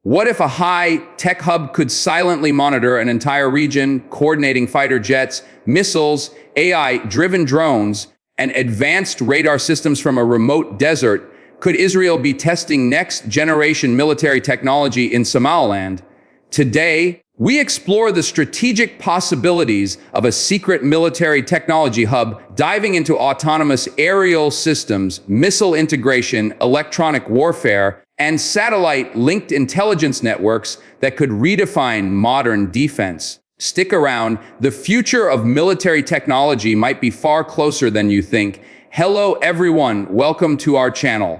What if a high-tech hub could silently monitor an entire region, coordinating fighter jets, missiles, AI-driven drones, and advanced radar systems from a remote desert? Could Israel be testing next-generation military technology in Somaliland? Today, we explore the strategic possibilities of a secret military technology hub, diving into autonomous aerial systems, missile integration, electronic warfare, and satellite-linked intelligence networks that could redefine modern defense. Stick around. The future of military technology might be far closer than you think. Hello, everyone. Welcome to our channel.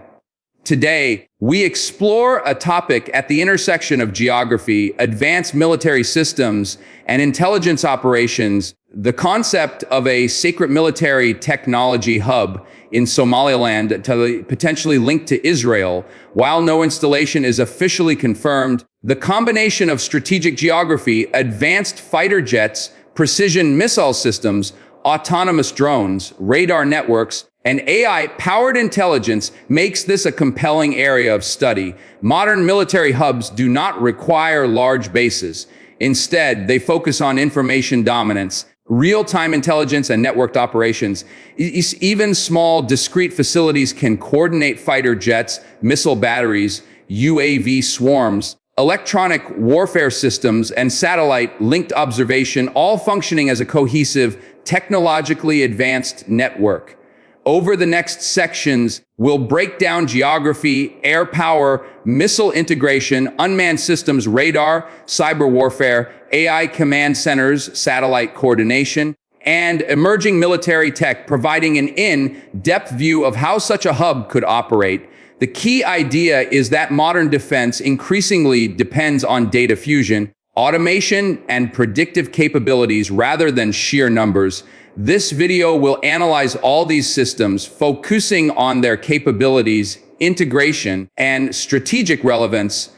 Today, we explore a topic at the intersection of geography, advanced military systems, and intelligence operations: the concept of a secret military technology hub in Somaliland, potentially linked to Israel. While no installation is officially confirmed, the combination of strategic geography, advanced fighter jets, precision missile systems, autonomous drones, radar networks, and AI-powered intelligence makes this a compelling area of study. Modern military hubs do not require large bases. Instead, they focus on information dominance, real-time intelligence, and networked operations. Even small, discrete facilities can coordinate fighter jets, missile batteries, UAV swarms, electronic warfare systems, and satellite-linked observation, all functioning as a cohesive, technologically advanced network. Over the next sections, we'll break down geography, air power, missile integration, unmanned systems, radar, cyber warfare, AI command centers, satellite coordination, and emerging military tech, providing an in-depth view of how such a hub could operate. The key idea is that modern defense increasingly depends on data fusion, automation, and predictive capabilities rather than sheer numbers. This video will analyze all these systems, focusing on their capabilities, integration, and strategic relevance,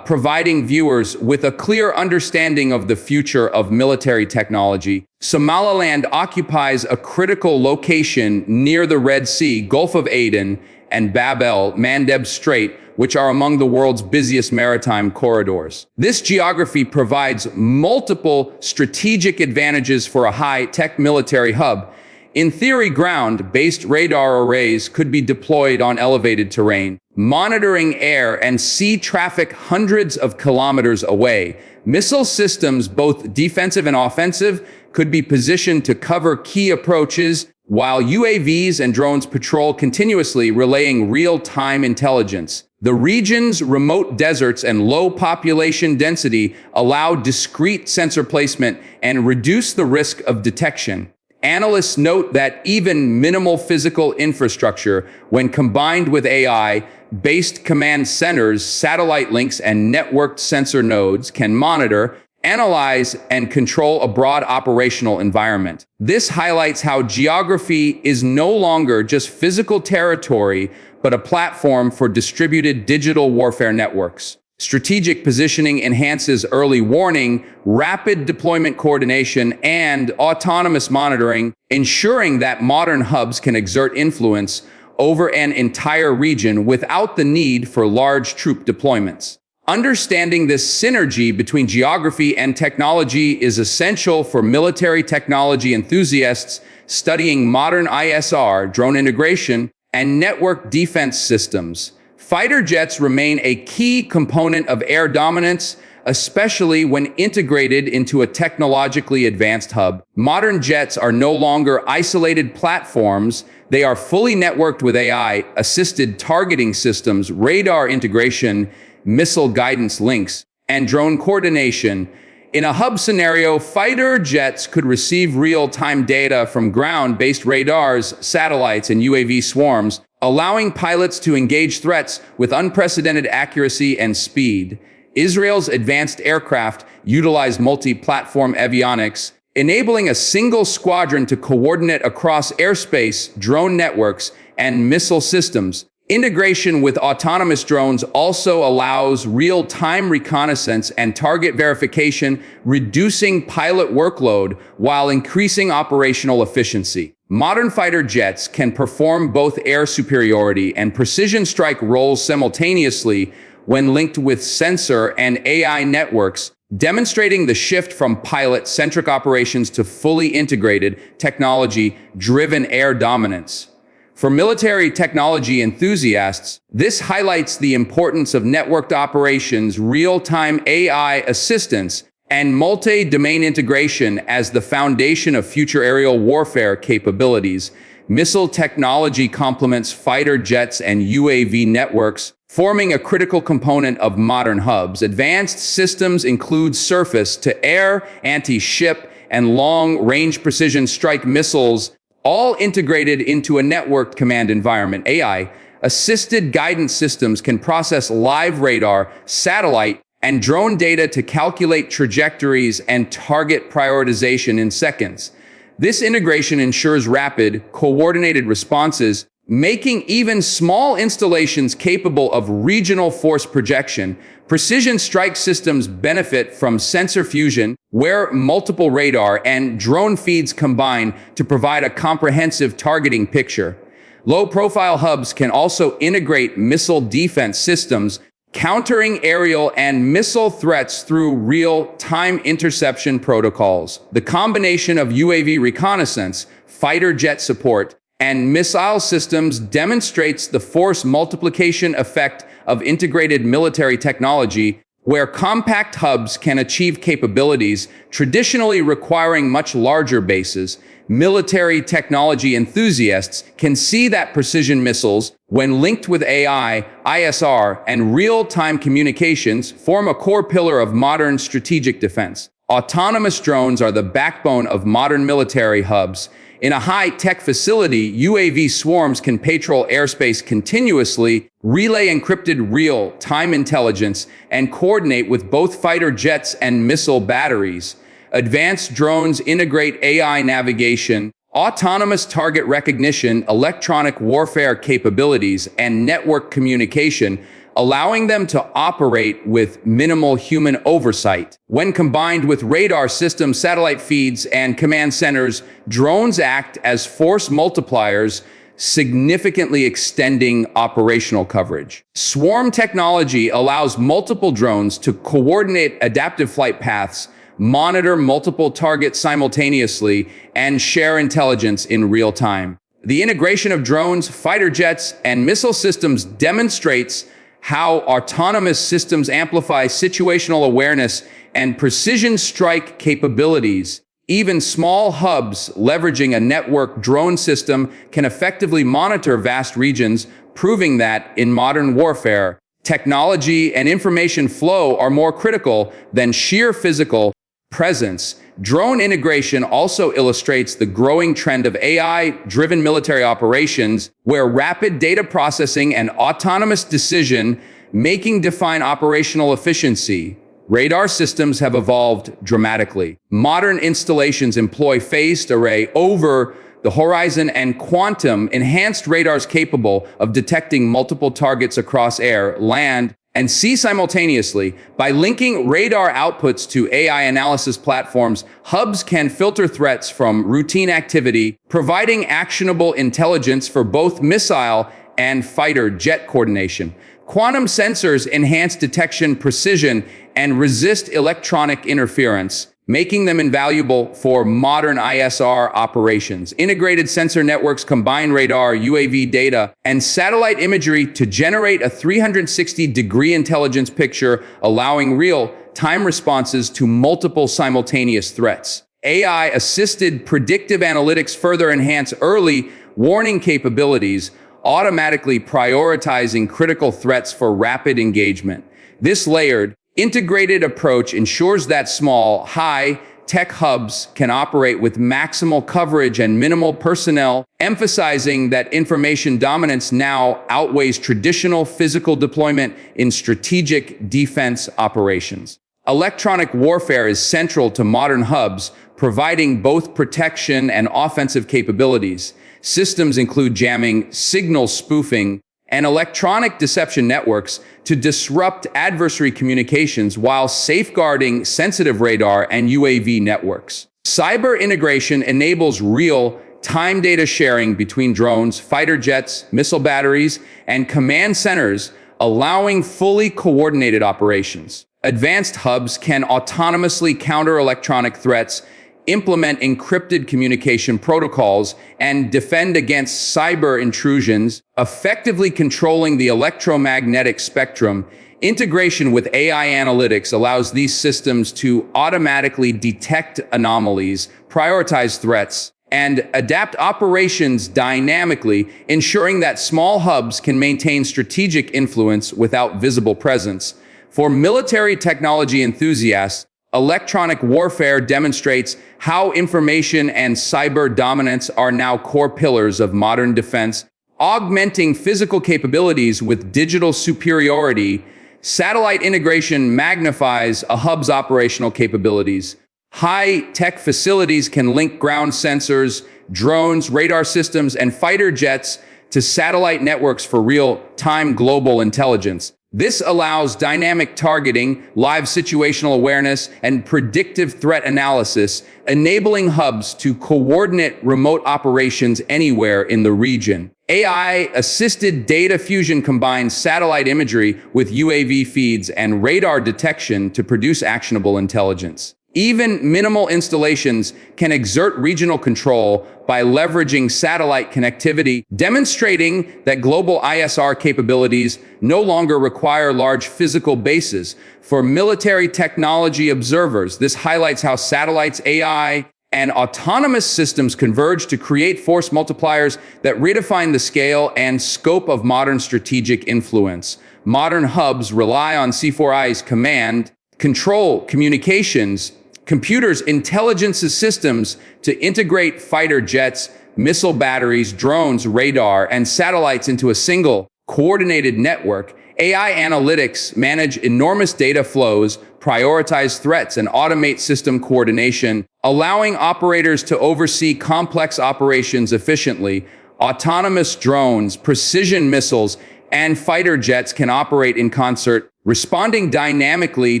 providing viewers with a clear understanding of the future of military technology. Somaliland occupies a critical location near the Red Sea, Gulf of Aden, and Bab el-Mandeb Strait, which are among the world's busiest maritime corridors. This geography provides multiple strategic advantages for a high-tech military hub. In theory, ground-based radar arrays could be deployed on elevated terrain, monitoring air and sea traffic hundreds of kilometers away. Missile systems, both defensive and offensive, could be positioned to cover key approaches, while UAVs and drones patrol continuously, relaying real-time intelligence. The region's remote deserts and low population density allow discrete sensor placement and reduce the risk of detection. Analysts note that even minimal physical infrastructure, when combined with AI-based command centers, satellite links, and networked sensor nodes, can monitor, analyze, and control a broad operational environment. This highlights how geography is no longer just physical territory, but a platform for distributed digital warfare networks. Strategic positioning enhances early warning, rapid deployment coordination, and autonomous monitoring, ensuring that modern hubs can exert influence over an entire region without the need for large troop deployments. Understanding this synergy between geography and technology is essential for military technology enthusiasts studying modern ISR, drone integration, and network defense systems. Fighter jets remain a key component of air dominance, especially when integrated into a technologically advanced hub. Modern jets are no longer isolated platforms. They are fully networked with AI-assisted targeting systems, radar integration, missile guidance links, and drone coordination. In a hub scenario, fighter jets could receive real-time data from ground-based radars, satellites, and UAV swarms, allowing pilots to engage threats with unprecedented accuracy and speed. Israel's advanced aircraft utilize multi-platform avionics, enabling a single squadron to coordinate across airspace, drone networks, and missile systems. Integration with autonomous drones also allows real-time reconnaissance and target verification, reducing pilot workload while increasing operational efficiency. Modern fighter jets can perform both air superiority and precision strike roles simultaneously, when linked with sensor and AI networks, demonstrating the shift from pilot-centric operations to fully integrated, technology-driven air dominance. For military technology enthusiasts, this highlights the importance of networked operations, real-time AI assistance, and multi-domain integration as the foundation of future aerial warfare capabilities. Missile technology complements fighter jets and UAV networks, forming a critical component of modern hubs. Advanced systems include surface-to-air, anti-ship, and long-range precision strike missiles, all integrated into a networked command environment. AI-assisted guidance systems can process live radar, satellite, and drone data to calculate trajectories and target prioritization in seconds. This integration ensures rapid, coordinated responses, making even small installations capable of regional force projection. Precision strike systems benefit from sensor fusion, where multiple radar and drone feeds combine to provide a comprehensive targeting picture. Low-profile hubs can also integrate missile defense systems, countering aerial and missile threats through real-time interception protocols. The combination of UAV reconnaissance, fighter jet support, and missile systems demonstrates the force multiplication effect of integrated military technology, where compact hubs can achieve capabilities traditionally requiring much larger bases. Military technology enthusiasts can see that precision missiles, when linked with AI, ISR, and real-time communications, form a core pillar of modern strategic defense. Autonomous drones are the backbone of modern military hubs. In a high-tech facility, UAV swarms can patrol airspace continuously, relay encrypted real-time intelligence, and coordinate with both fighter jets and missile batteries. Advanced drones integrate AI navigation, autonomous target recognition, electronic warfare capabilities, and network communication, allowing them to operate with minimal human oversight. When combined with radar systems, satellite feeds, and command centers, drones act as force multipliers, significantly extending operational coverage. Swarm technology allows multiple drones to coordinate adaptive flight paths, monitor multiple targets simultaneously, and share intelligence in real time. The integration of drones, fighter jets, and missile systems demonstrates how autonomous systems amplify situational awareness and precision strike capabilities. Even small hubs leveraging a network drone system can effectively monitor vast regions, proving that in modern warfare, technology and information flow are more critical than sheer physical presence. Drone integration also illustrates the growing trend of AI-driven military operations, where rapid data processing and autonomous decision-making define operational efficiency. Radar systems have evolved dramatically. Modern installations employ phased array over the horizon and quantum-enhanced radars capable of detecting multiple targets across air, land, and sea simultaneously. By linking radar outputs to AI analysis platforms, hubs can filter threats from routine activity, providing actionable intelligence for both missile and fighter jet coordination. Quantum sensors enhance detection precision and resist electronic interference, making them invaluable for modern ISR operations. Integrated sensor networks combine radar, UAV data, and satellite imagery to generate a 360-degree intelligence picture, allowing real-time responses to multiple simultaneous threats. AI-assisted predictive analytics further enhance early warning capabilities, automatically prioritizing critical threats for rapid engagement. This layered, integrated approach ensures that small, high-tech hubs can operate with maximal coverage and minimal personnel, emphasizing that information dominance now outweighs traditional physical deployment in strategic defense operations. Electronic warfare is central to modern hubs, providing both protection and offensive capabilities. Systems include jamming, signal spoofing, and electronic deception networks to disrupt adversary communications while safeguarding sensitive radar and UAV networks. Cyber integration enables real-time data sharing between drones, fighter jets, missile batteries, and command centers, allowing fully coordinated operations. Advanced hubs can autonomously counter electronic threats, implement encrypted communication protocols, and defend against cyber intrusions, effectively controlling the electromagnetic spectrum. Integration with AI analytics allows these systems to automatically detect anomalies, prioritize threats, and adapt operations dynamically, ensuring that small hubs can maintain strategic influence without visible presence. For military technology enthusiasts, electronic warfare demonstrates how information and cyber dominance are now core pillars of modern defense, augmenting physical capabilities with digital superiority. Satellite integration magnifies a hub's operational capabilities. High-tech facilities can link ground sensors, drones, radar systems, and fighter jets to satellite networks for real-time global intelligence. This allows dynamic targeting, live situational awareness, and predictive threat analysis, enabling hubs to coordinate remote operations anywhere in the region. AI-assisted data fusion combines satellite imagery with UAV feeds and radar detection to produce actionable intelligence. Even minimal installations can exert regional control by leveraging satellite connectivity, demonstrating that global ISR capabilities no longer require large physical bases. For military technology observers, this highlights how satellites, AI, and autonomous systems converge to create force multipliers that redefine the scale and scope of modern strategic influence. Modern hubs rely on C4I's command, control, communications, computers, intelligence systems to integrate fighter jets, missile batteries, drones, radar, and satellites into a single, coordinated network. AI analytics manage enormous data flows, prioritize threats, and automate system coordination, allowing operators to oversee complex operations efficiently. Autonomous drones, precision missiles, and fighter jets can operate in concert, responding dynamically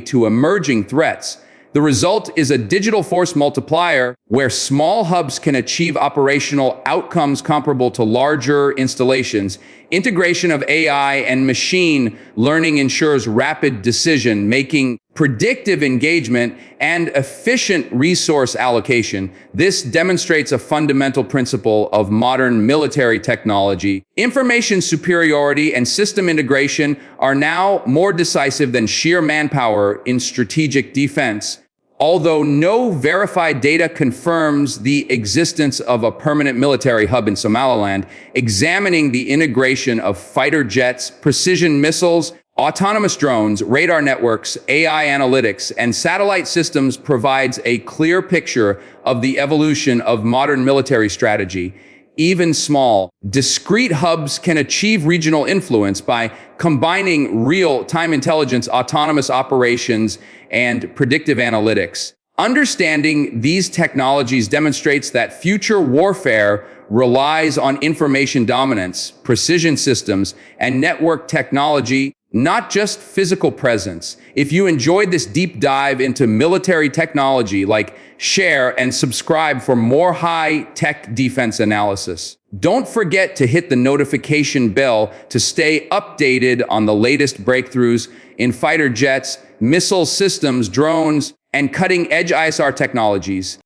to emerging threats. The result is a digital force multiplier where small hubs can achieve operational outcomes comparable to larger installations. Integration of AI and machine learning ensures rapid decision-making, predictive engagement, and efficient resource allocation. This demonstrates a fundamental principle of modern military technology. Information superiority and system integration are now more decisive than sheer manpower in strategic defense. Although no verified data confirms the existence of a permanent military hub in Somaliland, examining the integration of fighter jets, precision missiles, autonomous drones, radar networks, AI analytics, and satellite systems provides a clear picture of the evolution of modern military strategy. Even small, discrete hubs can achieve regional influence by combining real-time intelligence, autonomous operations, and predictive analytics. Understanding these technologies demonstrates that future warfare relies on information dominance, precision systems, and network technology, not just physical presence. If you enjoyed this deep dive into military technology, share and subscribe for more high-tech defense analysis. Don't forget to hit the notification bell to stay updated on the latest breakthroughs in fighter jets, missile systems, drones, and cutting-edge ISR technologies.